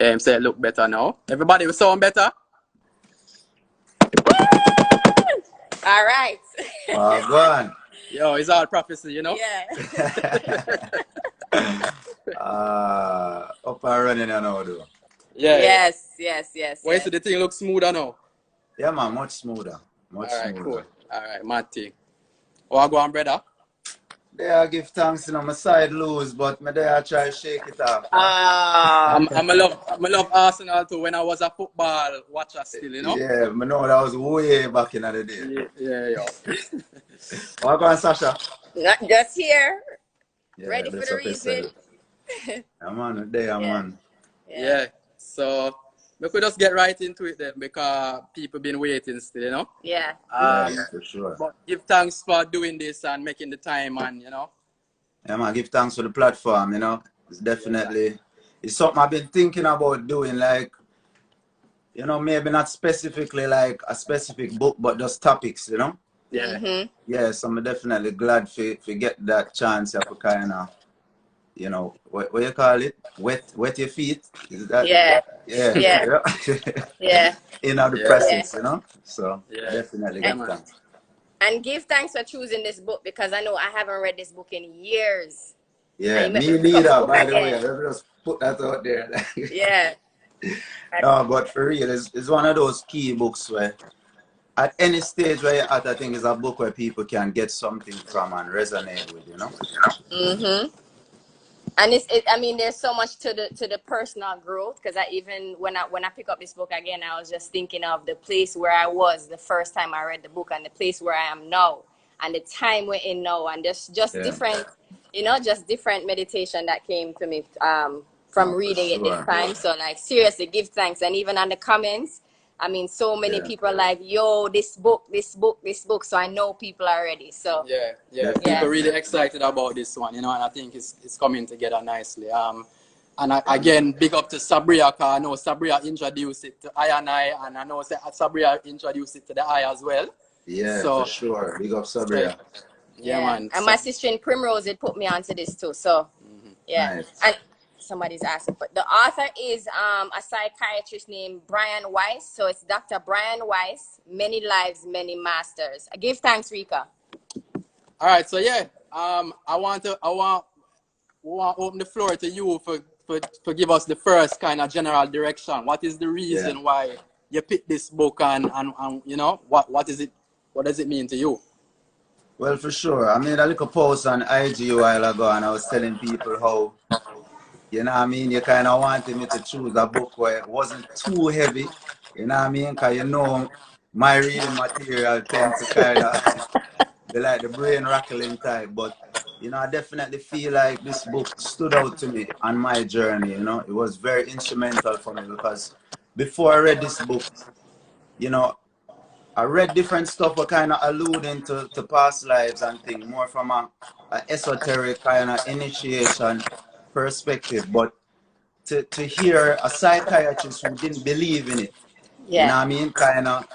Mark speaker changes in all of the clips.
Speaker 1: Yeah, him say it look better now. Everybody will sound better.
Speaker 2: All right.
Speaker 3: Oh, go on.
Speaker 1: Yo, it's all prophecy, you know?
Speaker 2: Yeah.
Speaker 3: Up and running now, though.
Speaker 1: Yeah.
Speaker 2: Yes.
Speaker 1: Why is the thing look smoother now?
Speaker 3: Yeah, man, much smoother.
Speaker 1: All right, cool. All right, mad thing. Oh, I go on, brother.
Speaker 3: There I give thanks, you know, my side lose, but me there I try to shake it off.
Speaker 1: I'm love Arsenal too when I was a football watcher still, you know?
Speaker 3: Yeah, I know that was way back in the day.
Speaker 1: Yeah.
Speaker 3: What go on, Sasha?
Speaker 2: Not just here.
Speaker 3: Yeah,
Speaker 2: Ready for the reason.
Speaker 3: I'm on there, man.
Speaker 1: Yeah. So we could just get right into it then because people been waiting still, you know?
Speaker 2: Yeah.
Speaker 3: Yeah, for sure.
Speaker 1: But give thanks for doing this and making the time, and you know.
Speaker 3: Yeah, man, give thanks for the platform, you know. It's definitely, it's something I've been thinking about doing, like, you know, maybe not specifically like a specific book, but just topics, you know.
Speaker 1: Yeah.
Speaker 3: Yeah, so I'm definitely glad to get that chance to kind of, you know, what you call it? Wet your feet? Is that?
Speaker 2: Yeah.
Speaker 3: In the process, you know. So definitely give thanks.
Speaker 2: And give thanks for choosing this book because I know I haven't read this book in years.
Speaker 3: Yeah, me neither, by the way. Let me just put that out there.
Speaker 2: Yeah.
Speaker 3: No, but for real, it's one of those key books where at any stage where you're at, I think it's a book where people can get something from and resonate with, you know?
Speaker 2: And I mean, there's so much to the personal growth because when I pick up this book again, I was just thinking of the place where I was the first time I read the book and the place where I am now and the time we're in now and just different, you know, just different meditation that came to me from reading it this time. So like seriously, give thanks. And even on the comments, I mean, so many people are like, yo, this book. So I know people are ready. So
Speaker 1: people really excited about this one, you know, and I think it's coming together nicely. And again, big up to Sabria, because I know Sabria introduced it to I, and I know Sabria introduced it to the I as well.
Speaker 3: Yeah, so, for sure. Big up Sabria.
Speaker 1: Yeah, man.
Speaker 2: And my sister in Primrose, it put me onto this too. So,
Speaker 3: nice.
Speaker 2: And somebody's asking, but the author is a psychiatrist named Brian Weiss. So it's Dr. Brian Weiss, Many Lives, Many Masters. I give thanks, Rika.
Speaker 1: All right, so I want to open the floor to you for give us the first kind of general direction. What is the reason why you picked this book and you know what is it? What does it mean to you?
Speaker 3: Well, for sure. I made a little post on IG a while ago, and I was telling people how, you know what I mean, you kind of wanted me to choose a book where it wasn't too heavy, you know what I mean, because you know my reading material tends to kind of be like the brain rattling type, but you know, I definitely feel like this book stood out to me on my journey, you know. It was very instrumental for me because before I read this book, you know, I read different stuff that kind of alluding to past lives and things, more from a esoteric kind of initiation perspective. But to hear a psychiatrist who didn't believe in it, you know what I mean, kind of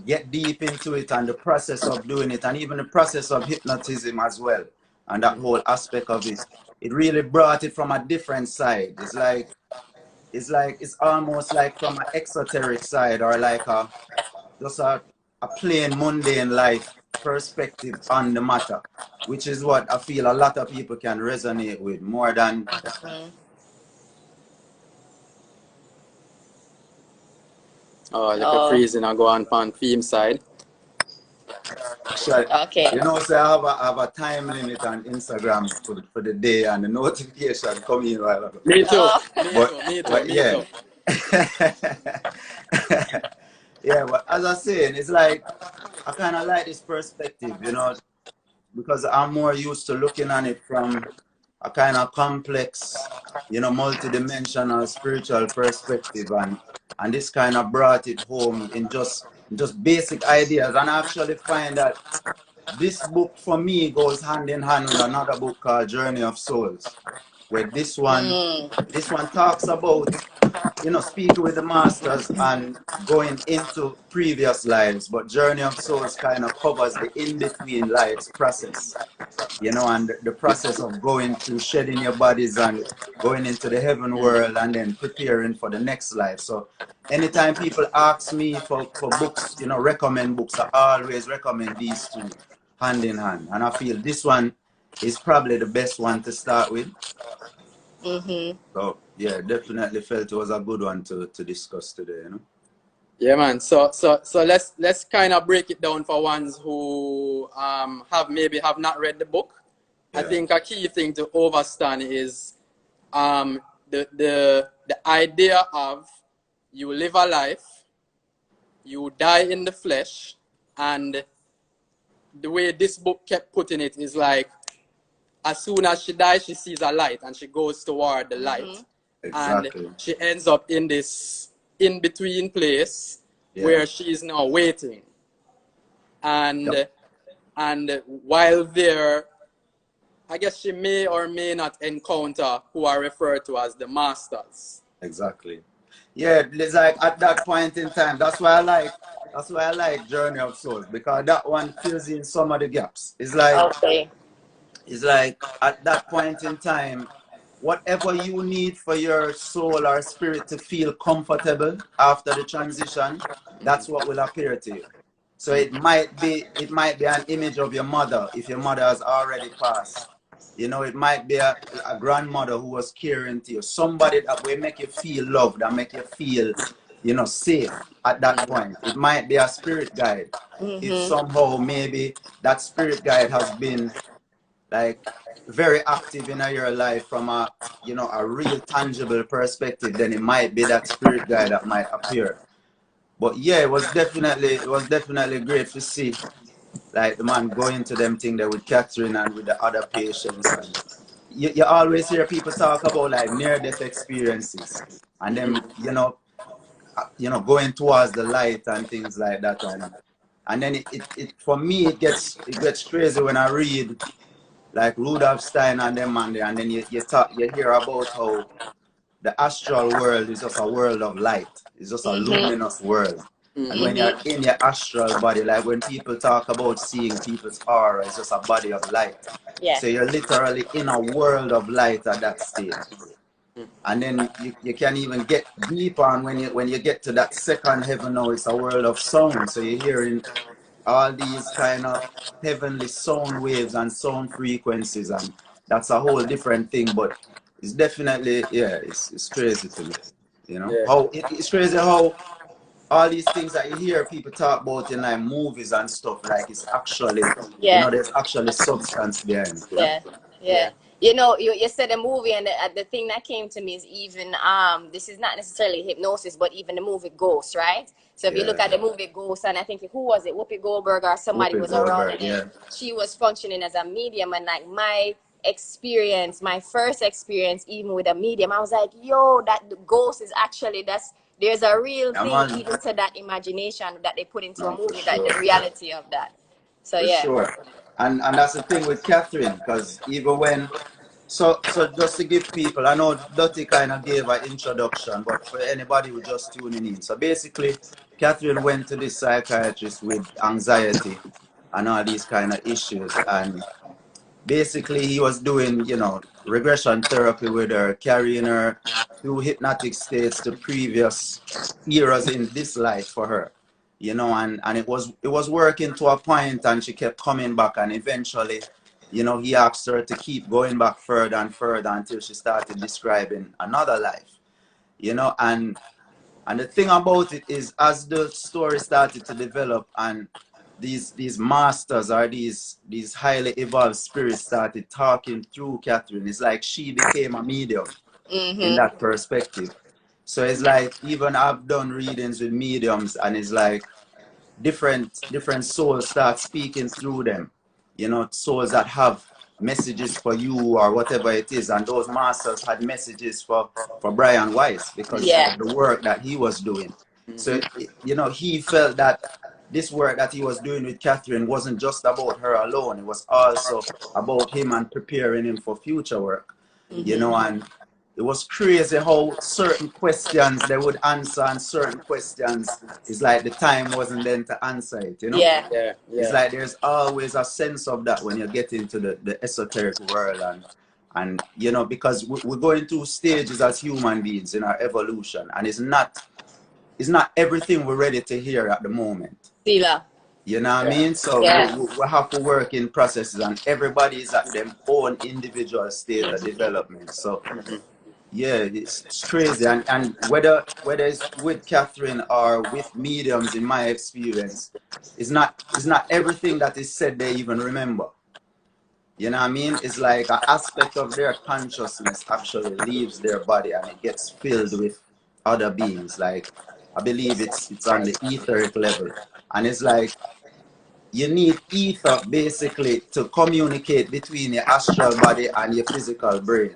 Speaker 3: get deep into it and the process of doing it and even the process of hypnotism as well and that whole aspect of it, it really brought it from a different side. It's almost like from an exoteric side or like just a plain mundane life perspective on the matter, which is what I feel a lot of people can resonate with more than
Speaker 1: the freezing I go on theme side.
Speaker 2: Okay.
Speaker 3: You know, so I have a time limit on Instagram for the day and the notification come in while ago.
Speaker 1: Me too.
Speaker 3: Me too. Yeah, but as I saying, it's like I kind of like this perspective, you know, because I'm more used to looking at it from a kind of complex, you know, multidimensional spiritual perspective, and this kind of brought it home in just basic ideas. And I actually find that this book for me goes hand in hand with another book called Journey of Souls, where this one talks about you know, speaking with the masters and going into previous lives, but Journey of Souls kind of covers the in-between lives process, you know, and the process of going through shedding your bodies and going into the heaven world and then preparing for the next life. So anytime people ask me for books, you know, recommend books, I always recommend these two hand in hand. And I feel this one is probably the best one to start with. So yeah, definitely felt it was a good one to discuss today, you know.
Speaker 1: Yeah, man. So let's kind of break it down for ones who have not read the book. Yeah. I think a key thing to understand is the idea of you live a life, you die in the flesh, and the way this book kept putting it is like, as soon as she dies, she sees a light and she goes toward the light. Exactly. And she ends up in this in-between place where she is now waiting. And and while there, I guess she may or may not encounter who are referred to as the masters.
Speaker 3: Exactly. Yeah, it's like at that point in time, that's why I like Journey of Souls, because that one fills in some of the gaps. It's like it's like at that point in time, whatever you need for your soul or spirit to feel comfortable after the transition, that's what will appear to you. So it might be an image of your mother if your mother has already passed. You know, it might be a grandmother who was caring to you. Somebody that will make you feel loved and make you feel, you know, safe at that point. It might be a spirit guide. If somehow maybe that spirit guide has been like very active in your life from a, you know, a real tangible perspective, then it might be that spirit guide that might appear. But yeah, it was definitely great to see like the man go into them thing there with Catherine and with the other patients. And you always hear people talk about like near-death experiences and them, you know, going towards the light and things like that. And then it for me it gets crazy when I read like Rudolf Stein and them and then you hear about how the astral world is just a world of light. It's just a luminous world. And when you're in your astral body, like when people talk about seeing people's aura, it's just a body of light. Yeah. So you're literally in a world of light at that stage. And then you can even get deeper, and when you get to that second heaven now, it's a world of sound. So you're hearing all these kind of heavenly sound waves and sound frequencies, and that's a whole different thing. But it's definitely, yeah, it's crazy to me, you know. How it's crazy how all these things that you hear people talk about in like movies and stuff, like it's actually, you know, there's actually substance behind it.
Speaker 2: Yeah. You know, you said a movie, and the thing that came to me is even this is not necessarily hypnosis, but even the movie Ghost, right? So if you look at the movie Ghost, and I think who was it, Whoopi Goldberg or somebody was around, and she was functioning as a medium, and like my first experience even with a medium, I was like, yo, that the ghost is actually, there's a real thing even to that imagination that they put into a movie, that the reality of that. So
Speaker 3: Sure. And that's the thing with Catherine, because even when so just to give people, I know Dottie kind of gave an introduction, but for anybody who just tuning in, so basically Catherine went to this psychiatrist with anxiety and all these kind of issues, and basically he was doing, you know, regression therapy with her, carrying her through hypnotic states to previous eras in this life for her, you know, and it was working to a point, and she kept coming back, and eventually, you know, he asked her to keep going back further and further until she started describing another life, you know. And the thing about it is, as the story started to develop and these masters or these highly evolved spirits started talking through Catherine, it's like she became a medium in that perspective. So it's like, even I've done readings with mediums, and it's like different souls start speaking through them, you know, souls that have messages for you or whatever it is. And those masters had messages for Brian Weiss because of the work that he was doing. So, you know, he felt that this work that he was doing with Catherine wasn't just about her alone. It was also about him and preparing him for future work, you know. And it was crazy how certain questions they would answer, and certain questions is like the time wasn't then to answer it, you know?
Speaker 2: Yeah.
Speaker 1: Yeah.
Speaker 3: It's like there's always a sense of that when you get into the esoteric world, and you know, because we're going through stages as human beings in our evolution, and it's not everything we're ready to hear at the moment.
Speaker 2: Sila.
Speaker 3: You know what I mean? So we have to work in processes, and everybody is at their own individual state of development. So yeah, it's crazy. And whether it's with Catherine or with mediums, in my experience, it's not everything that is said they even remember. You know what I mean? It's like an aspect of their consciousness actually leaves their body and it gets filled with other beings. Like, I believe it's on the etheric level. And it's like, you need ether basically to communicate between your astral body and your physical brain.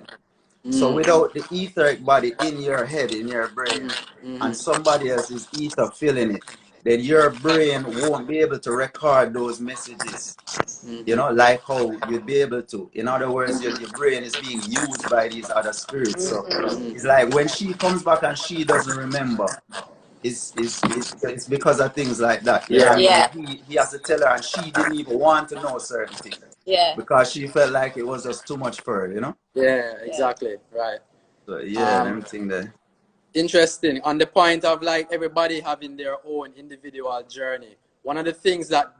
Speaker 3: So without the etheric body in your head, in your brain, and somebody else's ether filling it, then your brain won't be able to record those messages, you know, like how you'd be able to. In other words, your brain is being used by these other spirits. So it's like when she comes back and she doesn't remember, it's because of things like that. You know what I mean? He has to tell her, and she didn't even want to know certain things.
Speaker 2: Yeah.
Speaker 3: Because she felt like it was just too much for her, you know?
Speaker 1: Yeah, exactly. Right.
Speaker 3: So yeah, everything there.
Speaker 1: Interesting. On the point of like everybody having their own individual journey. One of the things that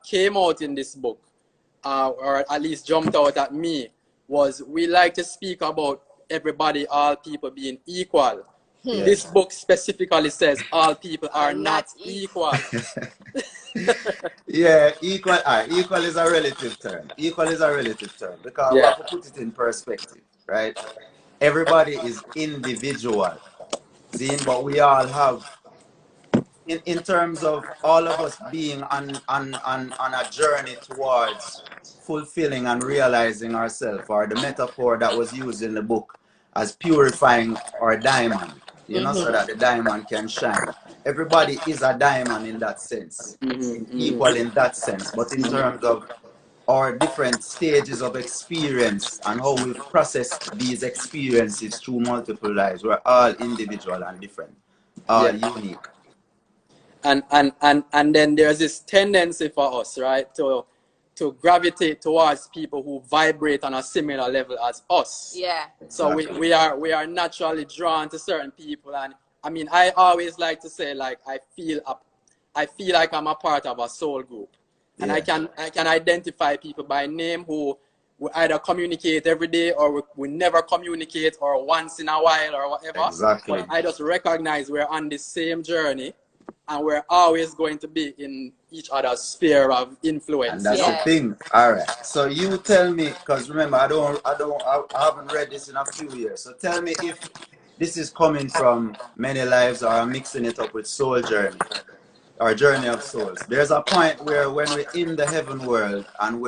Speaker 1: came out in this book, or at least jumped out at me, was we like to speak about everybody, all people being equal. This book specifically says all people are not equal.
Speaker 3: Yeah, equal. Equal is a relative term. Equal is a relative term because we have to put it in perspective, right? Everybody is individual, seeing, but we all have, in terms of all of us being on a journey towards fulfilling and realizing ourselves, or the metaphor that was used in the book as purifying our diamond, you know, so that the diamond can shine. Everybody is a diamond in that sense, equal in that sense, but in terms of our different stages of experience and how we've processed these experiences through multiple lives, we're all individual and different, all unique.
Speaker 1: And then there's this tendency for us, right, to gravitate towards people who vibrate on a similar level as us.
Speaker 2: Yeah.
Speaker 1: So we are naturally drawn to certain people, and I mean, I always like to say, like, I feel like I'm a part of a soul group, and I can identify people by name who we either communicate every day, or we never communicate, or once in a while, or whatever.
Speaker 3: Exactly.
Speaker 1: But I just recognize we're on the same journey, and we're always going to be in each other's sphere of influence.
Speaker 3: And that's the thing. All right. So you tell me, because remember, I haven't read this in a few years. So tell me if this is coming from Many Lives, or I'm mixing it up with Soul Journey, or Journey of Souls. There's a point where when we're in the heaven world, and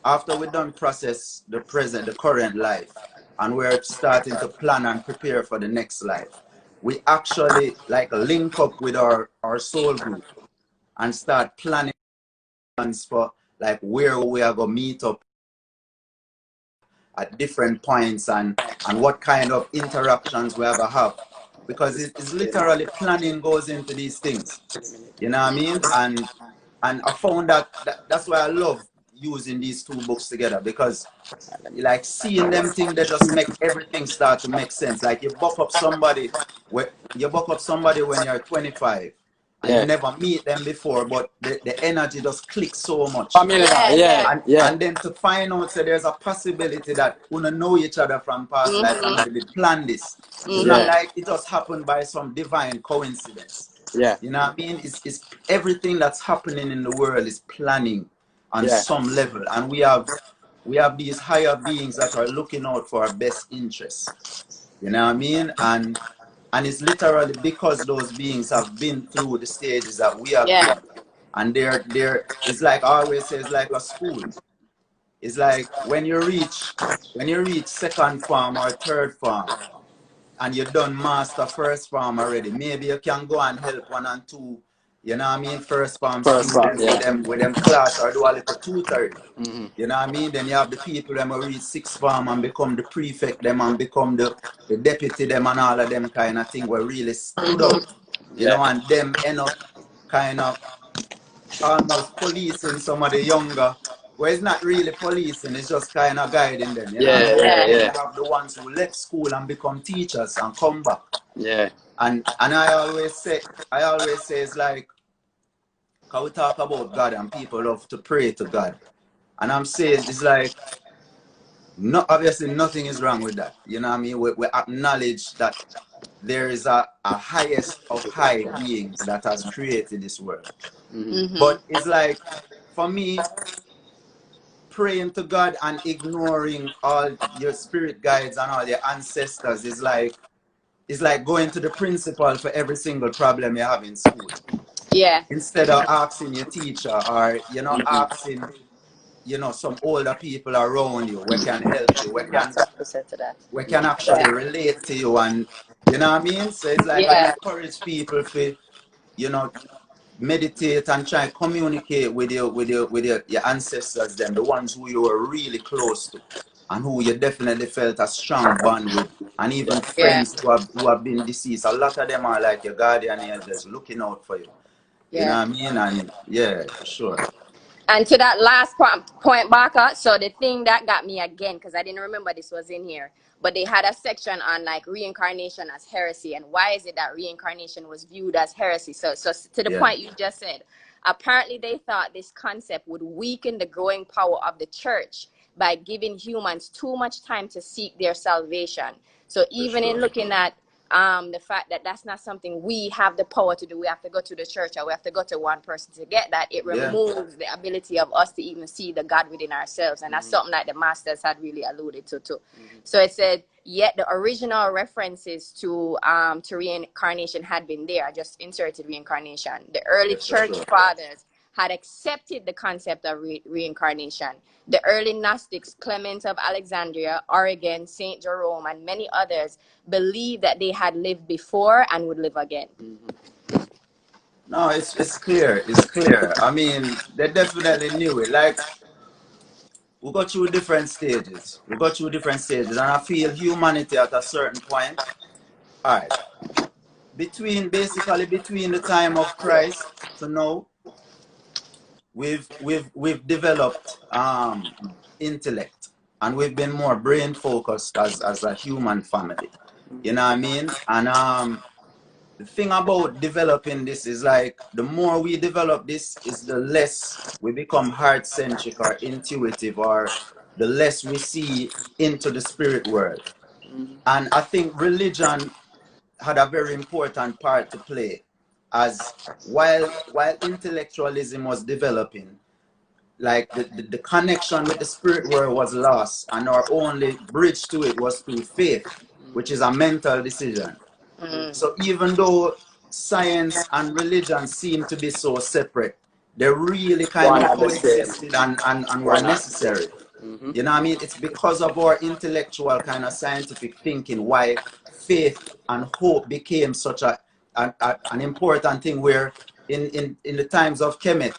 Speaker 3: after we're done process the current life, and we're starting to plan and prepare for the next life, we actually like link up with our soul group and start planning for like where we are going to meet up at different points, and what kind of interactions we ever have, because it's literally planning goes into these things, you know what I mean? And I found that's why I love using these two books together, because like seeing them things, they just make everything start to make sense. Like you buck up somebody when you're 25 and you never meet them before, but the energy just clicks so much.
Speaker 1: Familiar,
Speaker 3: and then to find out that there's a possibility that we don't know each other from past life, and we plan this. It's not like it just happened by some divine coincidence.
Speaker 1: Yeah.
Speaker 3: You know what I mean? It's everything that's happening in the world is planning on some level, and we have these higher beings that are looking out for our best interests. You know what I mean? And it's literally because those beings have been through the stages that we have been. And it's like I always say, it's like a school. It's like when you reach second form or third form, and you've done master first form already, maybe you can go and help 1 and 2 You know what I mean? First farm
Speaker 1: First part,
Speaker 3: students
Speaker 1: yeah.
Speaker 3: with them class or do a little tutoring.
Speaker 1: Mm-hmm.
Speaker 3: You know what I mean? Then you have the people them who reach sixth form and become the prefect them and become the deputy them and all of them kind of thing where really stood out. You know, and them end up kind of almost policing some of the younger, where it's not really policing, it's just kind of guiding them. You know what I mean? And then you have the ones who left school and become teachers and come back.
Speaker 1: Yeah.
Speaker 3: And I always say it's like, because we talk about God and people love to pray to God. And I'm saying it's like, obviously nothing is wrong with that. You know what I mean? We acknowledge that there is a highest of high beings that has created this world.
Speaker 2: Mm-hmm.
Speaker 3: But it's like, for me, praying to God and ignoring all your spirit guides and all your ancestors is like going to the principal for every single problem you have in school.
Speaker 2: Yeah.
Speaker 3: Instead of asking your teacher or, you know, asking, you know, some older people around you where can help you, where can actually relate to you, and you know what I mean? So it's like I encourage people to, you know, meditate and try to communicate with your ancestors, them, the ones who you were really close to and who you definitely felt a strong bond with, and even friends who have been deceased. A lot of them are like your guardian angels looking out for you. You know what I mean? And yeah, for sure.
Speaker 2: And to that last point, Baka, so the thing that got me again, because I didn't remember this was in here, but they had a section on like reincarnation as heresy, and why is it that reincarnation was viewed as heresy? So to the point you just said, apparently they thought this concept would weaken the growing power of the church by giving humans too much time to seek their salvation. So even in looking at the fact that that's not something we have the power to do, we have to go to the church or we have to go to one person to get that, it removes the ability of us to even see the God within ourselves. And that's something that the masters had really alluded to too. So it said, yet the original references to reincarnation had been there. I just inserted reincarnation. The early church fathers had accepted the concept of reincarnation. The early Gnostics, Clement of Alexandria, Origen, St. Jerome, and many others believed that they had lived before and would live again.
Speaker 3: No, it's clear. It's clear. I mean, they definitely knew it. Like, we got through different stages. And I feel humanity at a certain point. All right. Between the time of Christ to now, we've developed intellect, and we've been more brain focused as a human family. You know what I mean? And the thing about developing this is like, the more we develop this is the less we become heart-centric or intuitive, or the less we see into the spirit world. And I think religion had a very important part to play, as while intellectualism was developing, like the connection with the spirit world was lost, and our only bridge to it was through faith, which is a mental decision. So even though science and religion seem to be so separate, they really kind of coexisted and were necessary. You know what I mean? It's because of our intellectual kind of scientific thinking why faith and hope became such an important thing, where in the times of Kemet,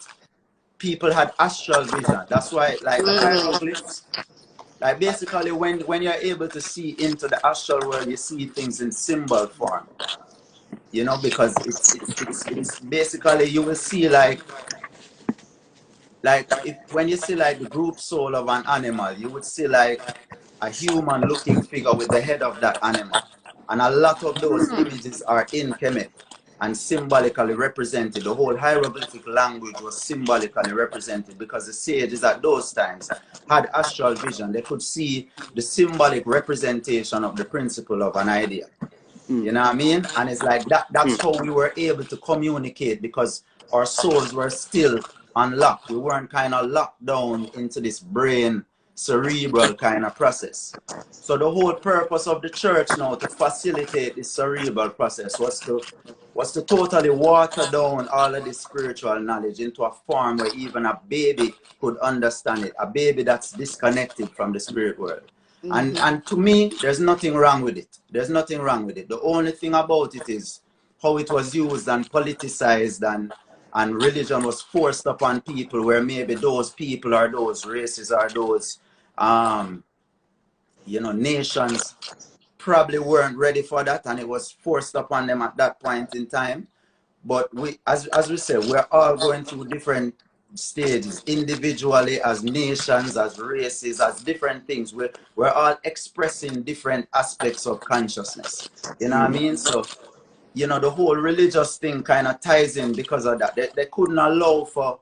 Speaker 3: people had astral vision. That's why, like the hieroglyphs, like basically when you're able to see into the astral world, you see things in symbol form. You know, because it's basically, you will see like when you see like the group soul of an animal, you would see like a human looking figure with the head of that animal. And a lot of those images are in Kemet and symbolically represented. The whole hieroglyphic language was symbolically represented, because the sages at those times had astral vision. They could see the symbolic representation of the principle of an idea. You know what I mean? And it's like that's how we were able to communicate, because our souls were still unlocked. We weren't kind of locked down into this brain cerebral kind of process. So the whole purpose of the church now, to facilitate this cerebral process, was to totally water down all of this spiritual knowledge into a form where even a baby could understand it, a baby that's disconnected from the spirit world. And to me, there's nothing wrong with it. There's nothing wrong with it. The only thing about it is how it was used and politicized and religion was forced upon people, where maybe those people or those races or those you know, nations probably weren't ready for that, and it was forced upon them at that point in time. But we, as we said, we're all going through different stages, individually, as nations, as races, as different things. We're all expressing different aspects of consciousness. You know what I mean? So, you know, the whole religious thing kind of ties in because of that. They couldn't allow for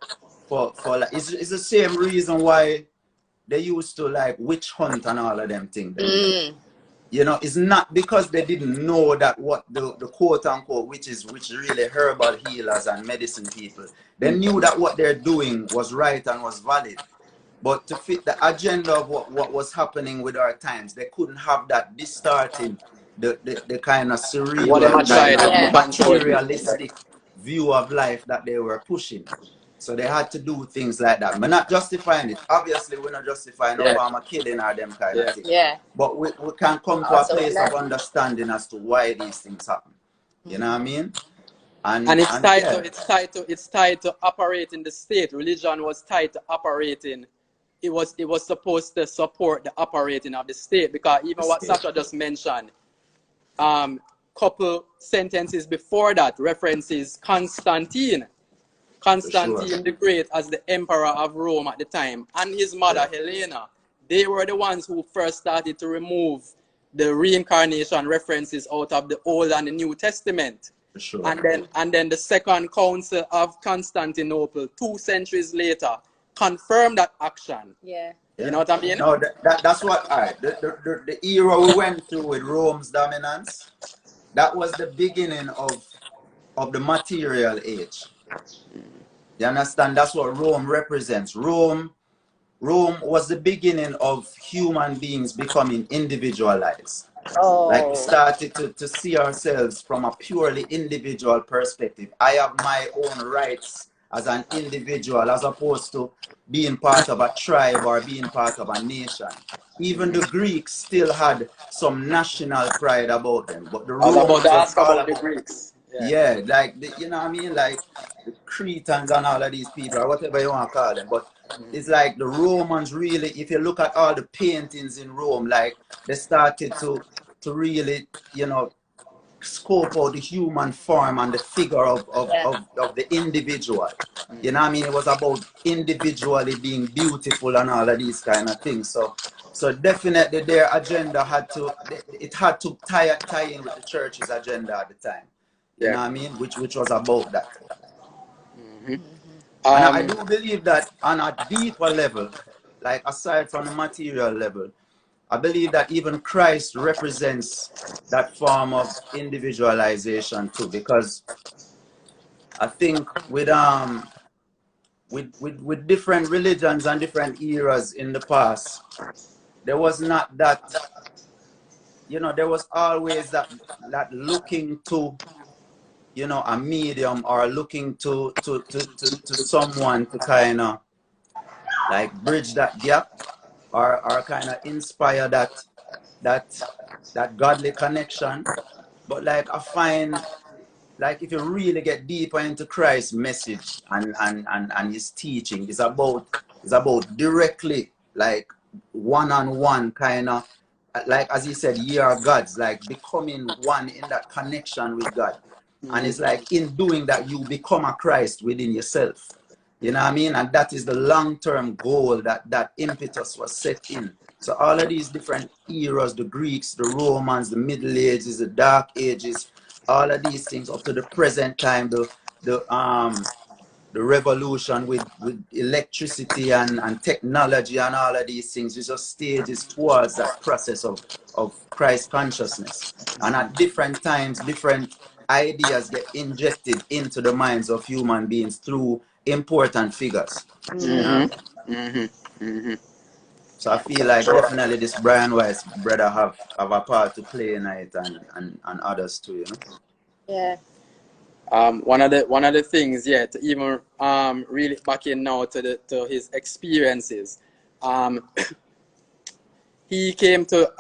Speaker 3: like, it's the same reason why they used to like witch hunt and all of them things. You know, it's not because they didn't know that what the quote unquote witches, which really herbal healers and medicine people, they knew that what they're doing was right and was valid. But to fit the agenda of what was happening with our times, they couldn't have that distorting the kind of cerebral, materialistic view of life that they were pushing. So they had to do things like that. We're not justifying it. Obviously, we're not justifying no form of killing or them kind of thing. But we can come to a place of understanding as to why these things happen. You know what I mean? And
Speaker 1: it's tied to operating the state. Religion was tied to operating. It was supposed to support the operating of the state, because even what Sasha just mentioned, couple sentences before that references Constantine the Great as the emperor of Rome at the time, and his mother Helena. They were the ones who first started to remove the reincarnation references out of the Old and the New Testament. And then the Second Council of Constantinople, 2 centuries later, confirmed that action. You know what I mean?
Speaker 3: No, that's what, all right, the era we went through with Rome's dominance, that was the beginning of the material age. You understand? That's what Rome represents. Rome was the beginning of human beings becoming individualized. Like, we started to see ourselves from a purely individual perspective. I have my own rights as an individual, as opposed to being part of a tribe or being part of a nation. Even the Greeks still had some national pride about them, but the Romans was all about the Greeks. Yeah, like, you know what I mean? Like the Cretans and all of these people, or whatever you want to call them. But it's like the Romans really, if you look at all the paintings in Rome, like, they started to really, you know, scope out the human form and the figure of the individual. You know what I mean? It was about individually being beautiful and all of these kind of things. So definitely their agenda had to tie in with the church's agenda at the time. You know what I mean? Which was about that. And I do believe that on a deeper level, like aside from the material level, I believe that even Christ represents that form of individualization too, because I think with different religions and different eras in the past, there was not that, you know, there was always that looking to, you know, a medium, or looking to someone to kind of like bridge that gap, or kind of inspire that godly connection. But like, I find, like, if you really get deeper into Christ's message and his teaching, it's about directly, like, one-on-one kind of, like, as he said, ye are gods, like becoming one in that connection with God. And it's like, in doing that, you become a Christ within yourself. You know what I mean? And that is the long-term goal that impetus was set in. So all of these different eras, the Greeks, the Romans, the Middle Ages, the Dark Ages, all of these things up to the present time, the revolution with electricity and technology and all of these things, is just stages towards that process of Christ consciousness. And at different times, different ideas get injected into the minds of human beings through important figures. So I feel like definitely this Brian Weiss brother have a part to play in it, and others too, you know.
Speaker 1: One of the things, to even really back in now to his experiences, he came to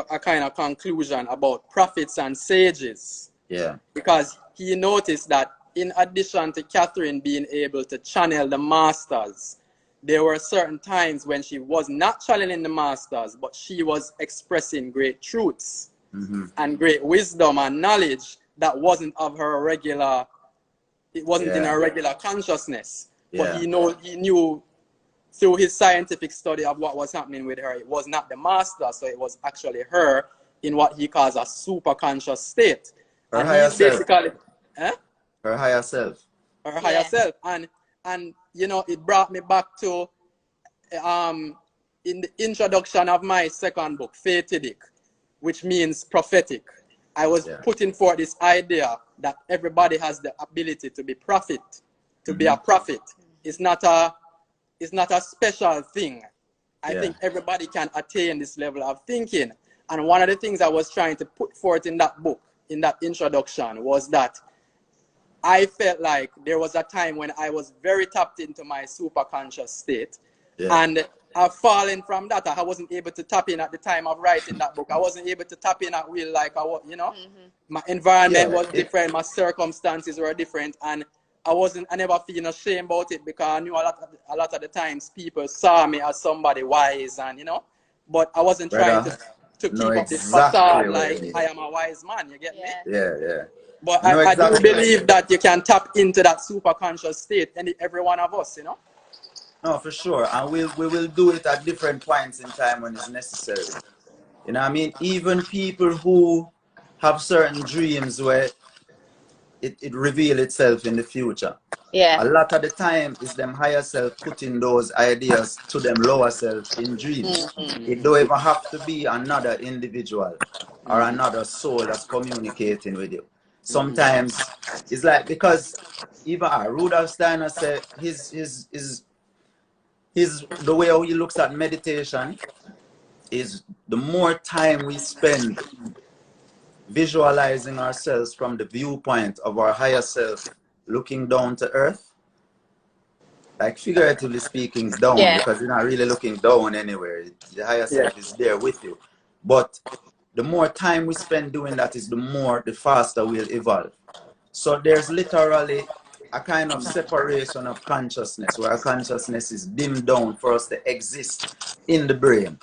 Speaker 1: a kind of conclusion about prophets and sages.
Speaker 3: Yeah.
Speaker 1: Because he noticed that in addition to Catherine being able to channel the masters, there were certain times when she was not channeling the masters, but she was expressing great truths and great wisdom and knowledge that wasn't of her regular, it wasn't in her regular consciousness. But he knew through his scientific study of what was happening with her, it was not the master, so it was actually her in what he calls a super conscious state.
Speaker 3: Her
Speaker 1: and
Speaker 3: higher
Speaker 1: he's basically
Speaker 3: her higher self.
Speaker 1: Her higher self. And you know, it brought me back to in the introduction of my second book, Faetidic, which means prophetic. I was putting forth this idea that everybody has the ability to be prophet, to be a prophet. It's not a special thing. I think everybody can attain this level of thinking. And one of the things I was trying to put forth in that book, in that introduction, was that I felt like there was a time when I was very tapped into my super conscious state. And I've fallen from that. I wasn't able to tap in at the time of writing that book. I wasn't able to tap in at will, like I was, you know. My environment was different, my circumstances were different, and I never feel ashamed about it, because I knew a lot of the times people saw me as somebody wise, and you know, but I wasn't trying to keep up this facade like I am a wise man, you get me? But I do believe that you can tap into that super conscious state, every one of us, you know?
Speaker 3: No, for sure. And we will do it at different points in time when it's necessary. You know what I mean? Even people who have certain dreams where it reveal itself in the future. A lot of the time is them higher self putting those ideas to them lower self in dreams. It don't even have to be another individual or another soul that's communicating with you. Sometimes it's like, because even Rudolf Steiner said the way how he looks at meditation is the more time we spend visualizing ourselves from the viewpoint of our higher self looking down to earth, like figuratively speaking down, because you're not really looking down anywhere, the higher self is there with you. But the more time we spend doing that is the faster we'll evolve. So there's literally a kind of separation of consciousness, where our consciousness is dimmed down for us to exist in the brain,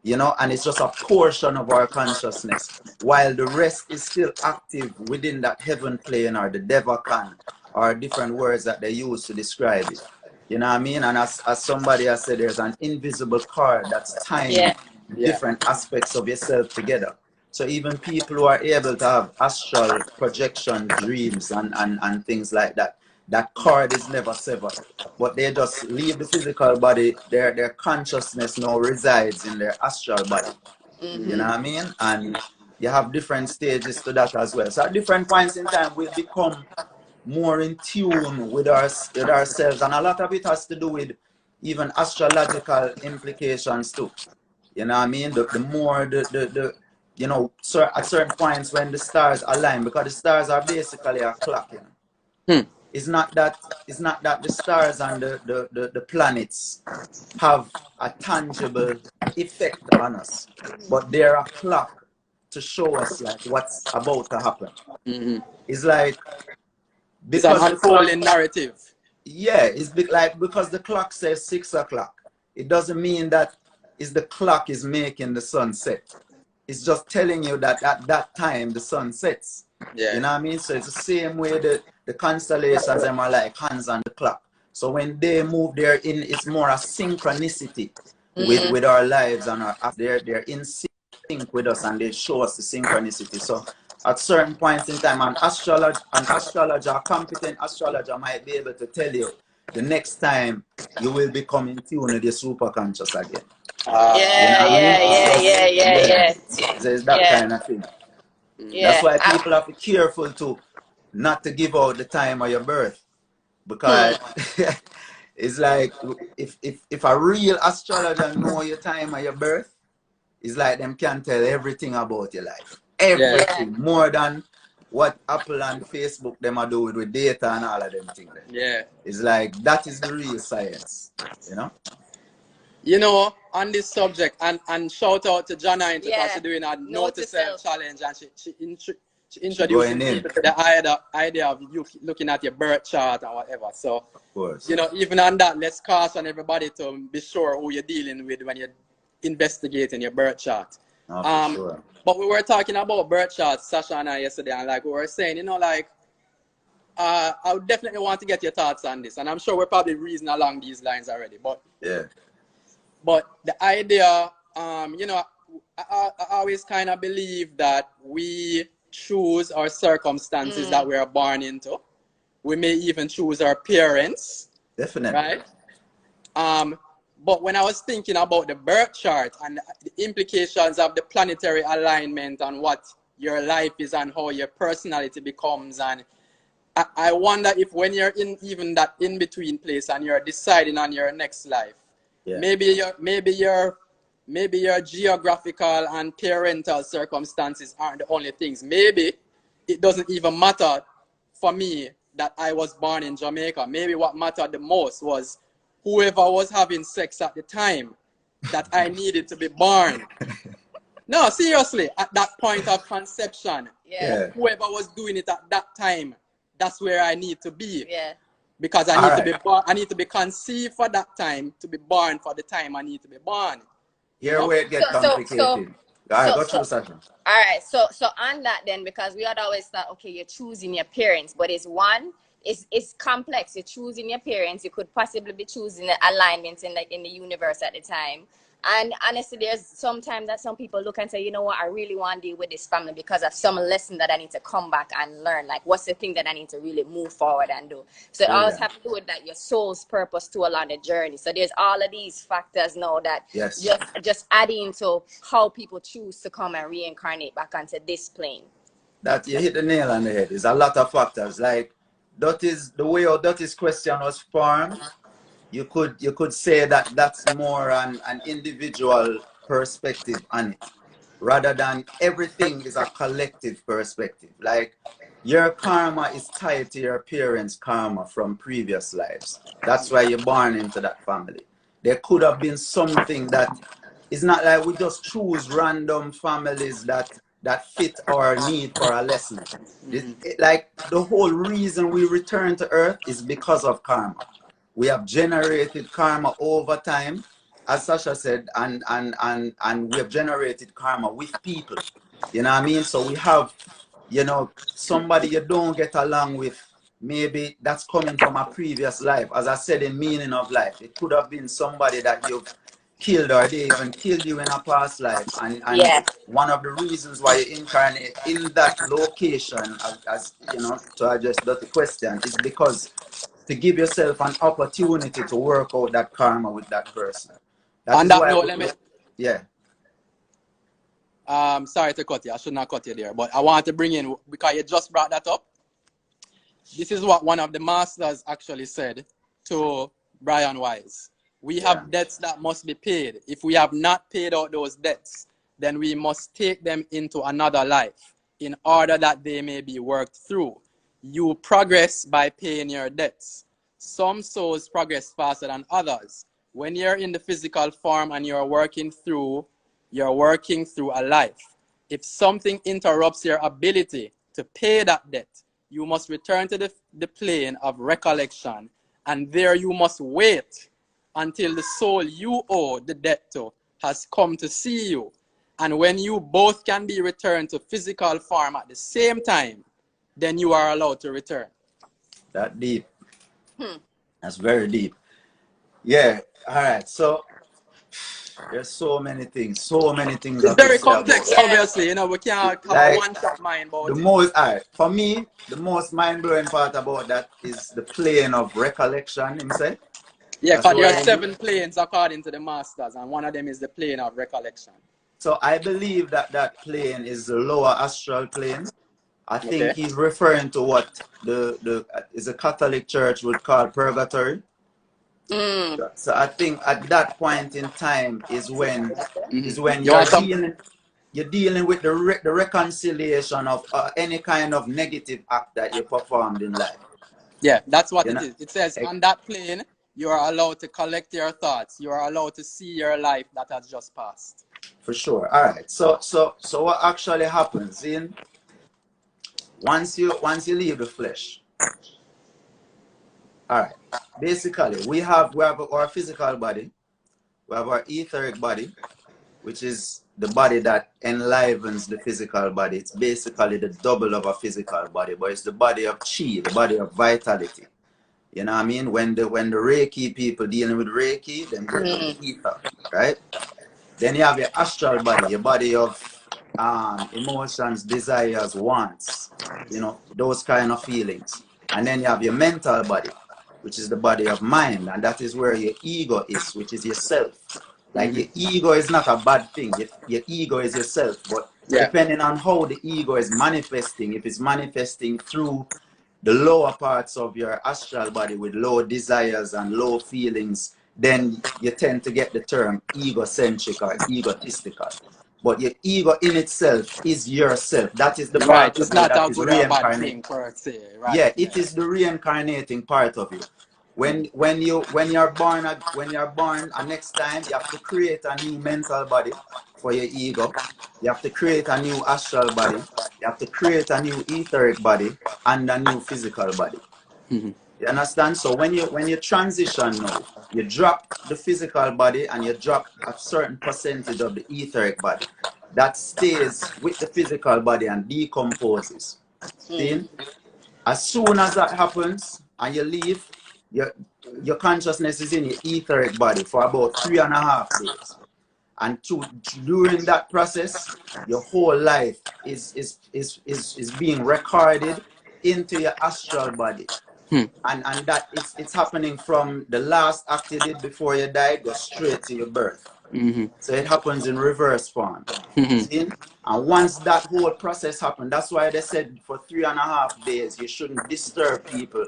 Speaker 3: you know, and it's just a portion of our consciousness, while the rest is still active within that heaven plane, or the Devakan, or different words that they use to describe it. You know what I mean? And as somebody has said, there's an invisible cord that's tying different aspects of yourself together. So even people who are able to have astral projection dreams and things like that, that cord is never severed. But they just leave the physical body, their consciousness now resides in their astral body. You know what I mean? And you have different stages to that as well. So at different points in time, we become more in tune with ourselves. And a lot of it has to do with even astrological implications too. You know what I mean? The more you know, at certain points when the stars align, because the stars are basically a clock, you know. It's not that the stars and the planets have a tangible effect on us, but they're a clock to show us like what's about to happen. It's like, because
Speaker 1: it's an unfolding narrative.
Speaker 3: Yeah, it's like, because the clock says 6 o'clock, it doesn't mean that the clock is making the sun set. It's just telling you that at that time the sun sets. You know what I mean? So it's the same way that the constellations them are like hands on the clock. So when they move, it's more a synchronicity with our lives, and they're in sync with us, and they show us the synchronicity. So at certain points in time, an astrologer, a competent astrologer might be able to tell you the next time you will become in tune with your superconscious again. There's that kind of thing. That's why people have to be careful to not to give out the time of your birth, because it's like, if a real astrologer know your time of your birth, it's like them can tell everything about your life, everything, more than what Apple and Facebook them are doing with data and all of them things. It's like, that is the real science, you know.
Speaker 1: You know, on this subject, and shout out to Jana because she's doing a Note to Self challenge, and introducing people to the idea of you looking at your birth chart and whatever. So,
Speaker 3: of course,
Speaker 1: you know, even on that, let's caution everybody to be sure who you're dealing with when you're investigating your birth chart.
Speaker 3: for sure.
Speaker 1: But we were talking about birth charts, Sasha and I, yesterday, and like we were saying, you know, like, I would definitely want to get your thoughts on this, and I'm sure we're probably reasoning along these lines already. But the idea, you know, I always kind of believe that we choose our circumstances that we are born into. We may even choose our parents.
Speaker 3: Definitely.
Speaker 1: Right? But when I was thinking about the birth chart and the implications of the planetary alignment and what your life is and how your personality becomes, and I wonder if when you're in even that in-between place and you're deciding on your next life, maybe your geographical and parental circumstances aren't the only things. Maybe it doesn't even matter for me that I was born in Jamaica. Maybe what mattered the most was whoever was having sex at the time that I needed to be born. No, seriously, at that point of conception, whoever was doing it at that time, that's where I need to be.
Speaker 2: Yeah.
Speaker 1: Because I need to be born, I need to be conceived for that time to be born for the time I need to be born.
Speaker 3: Here where it gets complicated. All right, go through, Sasha.
Speaker 2: All right, so on that then, because we had always thought, okay, you're choosing your parents, but it's complex. You're choosing your parents. You could possibly be choosing the alignments in the universe at the time. And honestly, there's sometimes that some people look and say, you know what, I really want to deal with this family because of some lesson that I need to come back and learn. Like, what's the thing that I need to really move forward and do? So it always has to do with that, your soul's purpose to along the journey. So there's all of these factors now that just adding to how people choose to come and reincarnate back onto this plane.
Speaker 3: That you hit the nail on the head. There's a lot of factors. Like, that is the way how that is question was formed. You could say that that's more an individual perspective on it, rather than everything is a collective perspective. Like, your karma is tied to your parents' karma from previous lives. That's why you're born into that family. There could have been something that is not like we just choose random families that fit our need for a lesson. Like, the whole reason we return to Earth is because of karma. We have generated karma over time, as Sasha said, and we have generated karma with people. You know what I mean? So we have, you know, somebody you don't get along with, maybe that's coming from a previous life. As I said, in meaning of life, it could have been somebody that you've killed, or they even killed you in a past life. And one of the reasons why you incarnate in that location, as you know, to address that question, is because to give yourself an opportunity to work out that karma with that person.
Speaker 1: On that note, let me... sorry to cut you. I should not cut you there. But I want to bring in, because you just brought that up. This is what one of the masters actually said to Brian Weiss. We have debts that must be paid. If we have not paid out those debts, then we must take them into another life in order that they may be worked through. You progress by paying your debts. Some souls progress faster than others. When you're in the physical form and you're working through a life, if something interrupts your ability to pay that debt, you must return to the plane of recollection, and there you must wait until the soul you owe the debt to has come to see you. And when you both can be returned to physical form at the same time, then you are allowed to return.
Speaker 3: That deep. That's very deep. Yeah. All right. So there's so many things.
Speaker 1: It's very complex, obviously. You know, we can't have a one-shot mind about it.
Speaker 3: For me, the most mind-blowing part about that is the plane of recollection himself.
Speaker 1: Yeah, because there are 7 planes according to the masters, and one of them is the plane of recollection.
Speaker 3: So I believe that plane is the lower astral plane. I think he's referring to what the Catholic Church would call purgatory. So I think at that point in time is when you're dealing with the reconciliation of any kind of negative act that you performed in life.
Speaker 1: Yeah, that's what it is. It says on that plane, you are allowed to collect your thoughts. You are allowed to see your life that has just passed.
Speaker 3: For sure. All right. So what actually happens Once you leave the flesh, all right. Basically, we have our physical body, we have our etheric body, which is the body that enlivens the physical body. It's basically the double of a physical body, but it's the body of chi, the body of vitality. You know what I mean? When the Reiki people dealing with Reiki, them work with the ether, right? Then you have your astral body, your body of emotions, desires, wants, you know, those kind of feelings. And then you have your mental body, which is the body of mind, and that is where your ego is, which is yourself. Like your ego is not a bad thing. Your ego is yourself, but depending on how the ego is manifesting, if it's manifesting through the lower parts of your astral body with low desires and low feelings, then you tend to get the term egocentric or egotistical. But your ego in itself is yourself. That is the part of you that is reincarnating. Yeah, it is the reincarnating part of you. When you're born, and next time you have to create a new mental body for your ego. You have to create a new astral body. You have to create a new etheric body and a new physical body. You understand? So when you transition now, you drop the physical body and you drop a certain percentage of the etheric body. That stays with the physical body and decomposes. See? As soon as that happens and you leave, your consciousness is in your etheric body for about 3.5 days. And during that process, your whole life is being recorded into your astral body. And that it's happening from the last act you did before you died, go straight to your birth. So it happens in reverse form. See? And once that whole process happened, that's why they said for 3.5 days you shouldn't disturb people.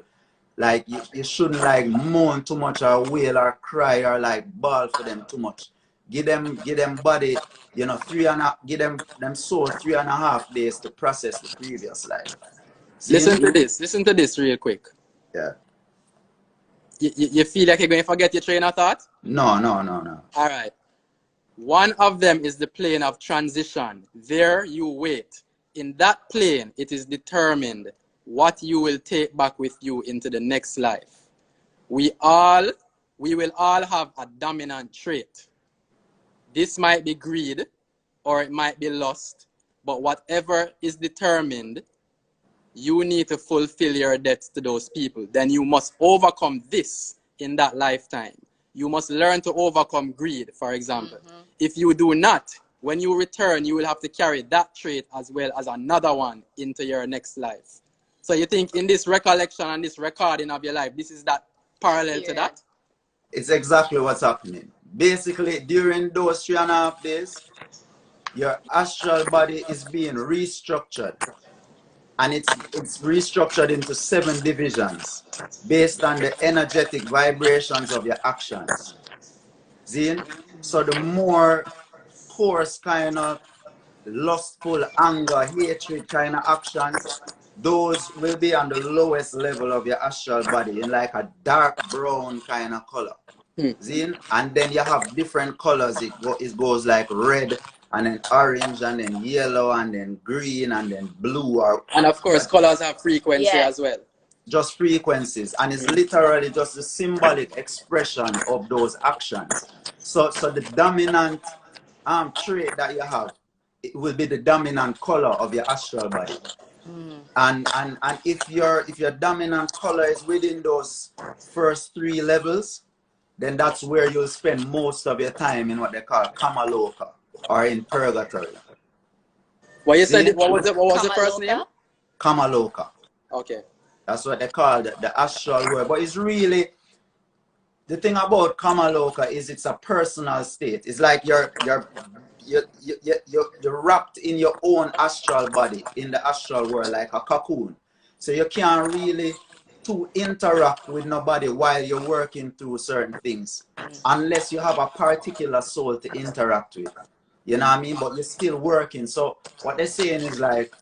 Speaker 3: Like you shouldn't like moan too much or wail or cry or like bawl for them too much. Give them body, you know, give them soul 3.5 days to process the previous life. See?
Speaker 1: Listen to this real quick.
Speaker 3: Yeah.
Speaker 1: You feel like you're going to forget your train of thought?
Speaker 3: No.
Speaker 1: All right. One of them is the plane of transition. There you wait. In that plane, it is determined what you will take back with you into the next life. We will all have a dominant trait. This might be greed or it might be lust, but whatever is determined, you need to fulfill your debts to those people. Then you must overcome this in that lifetime. You must learn to overcome greed, for example. If you do not, when you return, you will have to carry that trait as well as another one into your next life. So you think in this recollection and this recording of your life, this is that parallel to that?
Speaker 3: It's exactly what's happening. Basically, during those 3.5 days, your astral body is being restructured. And it's restructured into 7 divisions based on the energetic vibrations of your actions. See? So the more coarse kind of lustful anger, hatred kind of actions, those will be on the lowest level of your astral body in like a dark brown kind of color. See? And then you have different colors. It goes like red, and then orange, and then yellow, and then green, and then blue.
Speaker 1: And of course, colors have frequency as well.
Speaker 3: Just frequencies. And it's literally just a symbolic expression of those actions. So the dominant trait that you have, it will be the dominant color of your astral body. And if your dominant color is within those first 3 levels, then that's where you'll spend most of your time in what they call Kamaloka, or in purgatory.
Speaker 1: What you said? What was the first name?
Speaker 3: Kamaloka.
Speaker 1: Okay.
Speaker 3: That's what they call the astral world. But it's really, the thing about Kamaloka is it's a personal state. It's like you're wrapped in your own astral body, in the astral world, like a cocoon. So you can't really interact with nobody while you're working through certain things, unless you have a particular soul to interact with. You know what I mean? But you're still working. So what they're saying is like,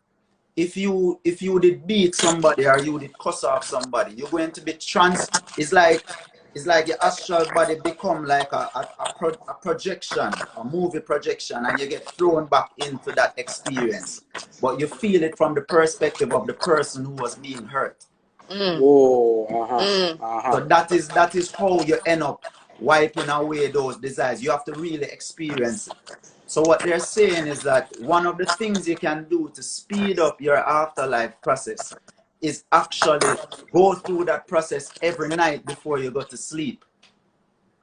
Speaker 3: if you did beat somebody or you did cuss off somebody, you're going to be it's like it's like your astral body become like a projection, a movie projection, and you get thrown back into that experience. But you feel it from the perspective of the person who was being hurt. So that is how you end up wiping away those desires. You have to really experience it. So what they're saying is that one of the things you can do to speed up your afterlife process is actually go through that process every night before you go to sleep,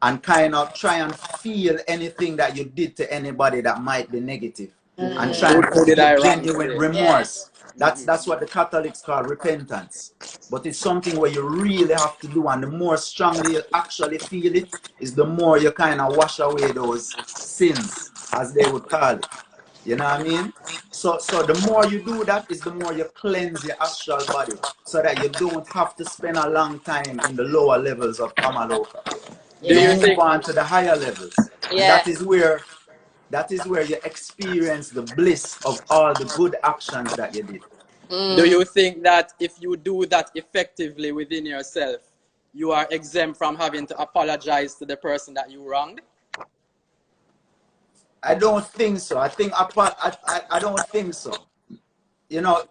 Speaker 3: and kind of try and feel anything that you did to anybody that might be negative, and try and feel genuine remorse. That's what the Catholics call repentance. But it's something where you really have to do, and the more strongly you actually feel it, is the more you kind of wash away those sins, as they would call it. You know what I mean? So the more you do that, is the more you cleanse your astral body, so that you don't have to spend a long time in the lower levels of Kamaloka. You move on to the higher levels. And that is where you experience the bliss of all the good actions that you did.
Speaker 1: Do you think that if you do that effectively within yourself, you are exempt from having to apologize to the person that you wronged?
Speaker 3: I don't think so. I don't think so. You know,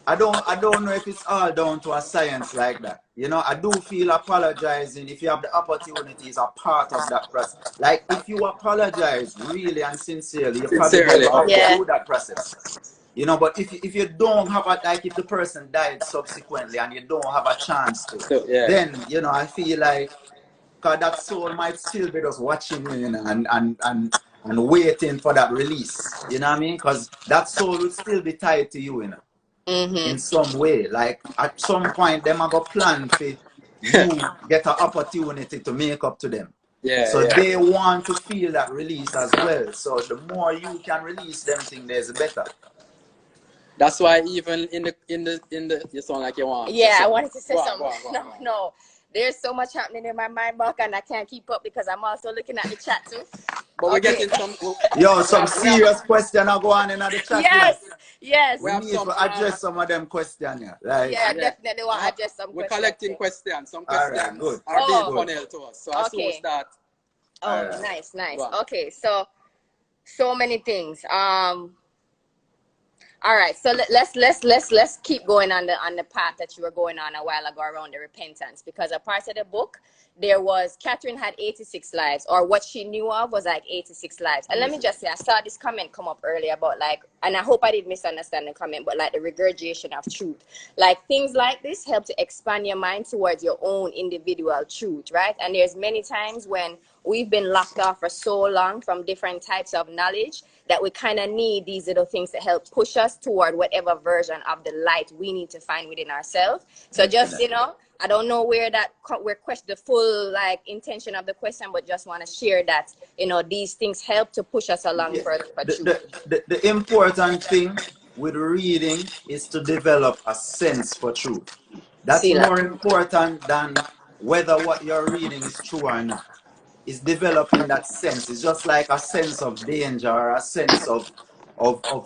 Speaker 3: I don't know if it's all down to a science like that. You know, I do feel apologizing, if you have the opportunity, is a part of that process. Like, if you apologize really and sincerely, you probably have to do that process. You know, but if you don't have a, like, if the person died subsequently and you don't have a chance to, then, you know, I feel like, because that soul might still be just watching you, you know, and waiting for that release. You know what I mean? Because that soul will still be tied to you, you know. In some way. Like, at some point, them have a plan for you get an opportunity to make up to them. So they want to feel that release as well. So the more you can release them things, there's better.
Speaker 1: That's why even in the you sound like you want.
Speaker 2: Yeah, I wanted to say something. No. There's so much happening in my mind, Mark, and I can't keep up because I'm also looking at the chat too.
Speaker 1: But we're getting
Speaker 3: some serious questions are going on in the chat.
Speaker 2: Yes.
Speaker 3: We need to address some of them questions. Like,
Speaker 2: definitely want to address some questions.
Speaker 1: We're collecting questions. Some questions
Speaker 3: are being
Speaker 1: funneled to us. So as soon as that.
Speaker 2: Nice. Wow. Okay, so many things. All right, so let's keep going on the path that you were going on a while ago around the repentance, because a part of the book there was Catherine had 86 lives, or what she knew of was like 86 lives. And let me just say, I saw this comment come up earlier about like, and I hope I didn't misunderstand the comment, but like the regurgitation of truth. Like things like this help to expand your mind towards your own individual truth, right? And there's many times when we've been locked off for so long from different types of knowledge that we kind of need these little things to help push us toward whatever version of the light we need to find within ourselves. So just, you know, I don't know where the full like intention of the question, but just want to share that, you know, these things help to push us along further.
Speaker 3: The important thing with reading is to develop a sense for truth. That's more important than whether what you're reading is true or not. Is developing that sense. It's just like a sense of danger or a sense of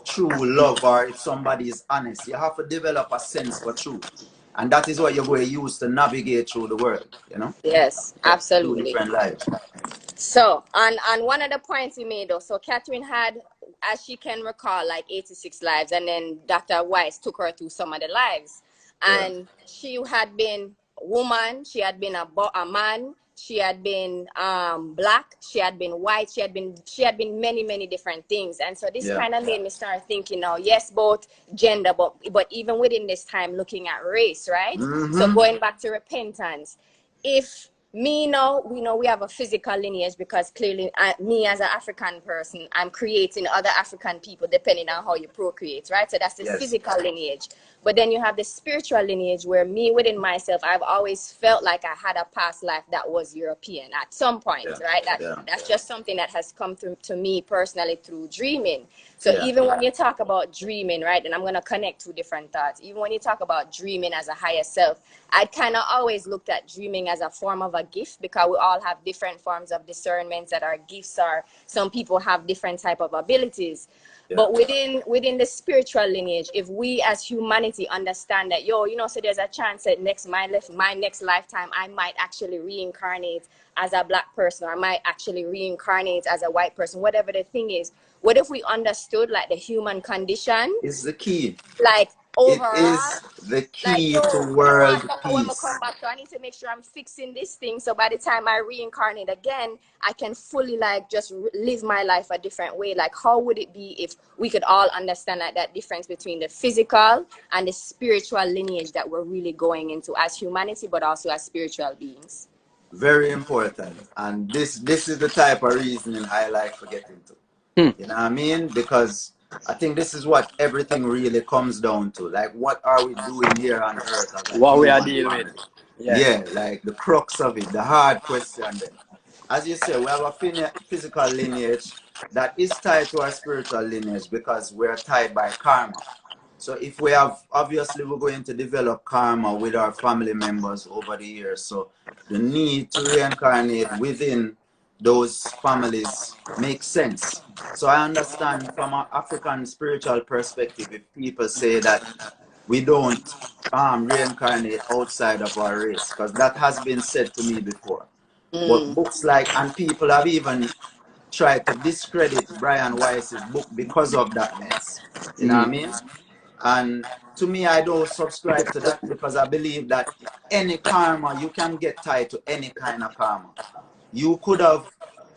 Speaker 3: true love, or if somebody is honest. You have to develop a sense for truth. And that is what you're going to use to navigate through the world, you know?
Speaker 2: Yes, absolutely.
Speaker 3: Through different lives.
Speaker 2: So, on one of the points you made, though, so Catherine had, as she can recall, like 86 lives, and then Dr. Weiss took her through some of the lives. And she had been a woman, she had been a man, she had been black, she had been white, she had been many different things. And so this kind of made me start thinking now, yes, both gender, but even within this time looking at race, right? So going back to repentance, if me now, we know we have a physical lineage, because clearly me as an African person, I'm creating other African people depending on how you procreate, right? So that's the physical lineage. But then you have the spiritual lineage, where me within myself, I've always felt like I had a past life that was European at some point, right? That's just something that has come through to me personally through dreaming. So even when you talk about dreaming, right, and I'm going to connect two different thoughts. Even when you talk about dreaming as a higher self, I kind of always looked at dreaming as a form of a gift, because we all have different forms of discernment that our gifts are. Some people have different type of abilities. But within the spiritual lineage, if we as humanity understand that, yo, you know, so there's a chance that my next lifetime, I might actually reincarnate as a black person, or I might actually reincarnate as a white person, whatever the thing is. What if we understood like the human condition?
Speaker 3: Is the key.
Speaker 2: Like overall,
Speaker 3: it is the key
Speaker 2: like,
Speaker 3: to
Speaker 2: yo,
Speaker 3: world
Speaker 2: you know what, when I
Speaker 3: peace.
Speaker 2: come back, so I need to make sure I'm fixing this thing, so by the time I reincarnate again, I can fully like just live my life a different way. Like, how would it be if we could all understand like that difference between the physical and the spiritual lineage that we're really going into as humanity, but also as spiritual beings?
Speaker 3: Very important. And this is the type of reasoning I like to get into. You know what I mean? Because I think this is what everything really comes down to. Like, what are we doing here on earth as a
Speaker 1: What we are
Speaker 3: human
Speaker 1: dealing
Speaker 3: family?
Speaker 1: with.
Speaker 3: Yeah, like the crux of it, the hard question then. As you say, we have a physical lineage that is tied to our spiritual lineage because we're tied by karma. So if we have, obviously we're going to develop karma with our family members over the years. So the need to reincarnate within those families makes sense. So I understand from an African spiritual perspective, if people say that we don't reincarnate outside of our race, because that has been said to me before. But books like, and people have even tried to discredit Brian Weiss's book because of that mess. You know what I mean? And to me, I don't subscribe to that because I believe that any karma, you can get tied to any kind of karma. You could have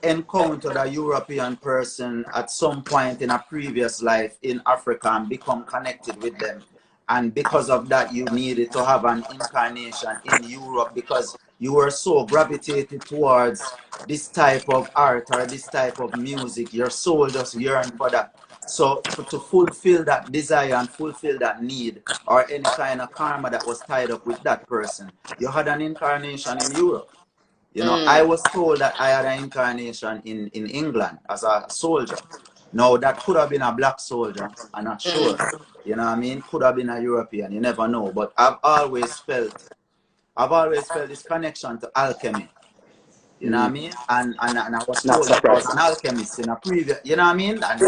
Speaker 3: encountered a European person at some point in a previous life in Africa and become connected with them. And because of that, you needed to have an incarnation in Europe because you were so gravitated towards this type of art or this type of music. Your soul just yearned for that. So to fulfill that desire and fulfill that need or any kind of karma that was tied up with that person, you had an incarnation in Europe. You know, I was told that I had an incarnation in England as a soldier. Now, that could have been a black soldier. I'm not sure. You know what I mean? Could have been a European. You never know. But I've always felt this connection to alchemy. You know what I mean? And I was told that I was an alchemist in a previous, you know what I mean? And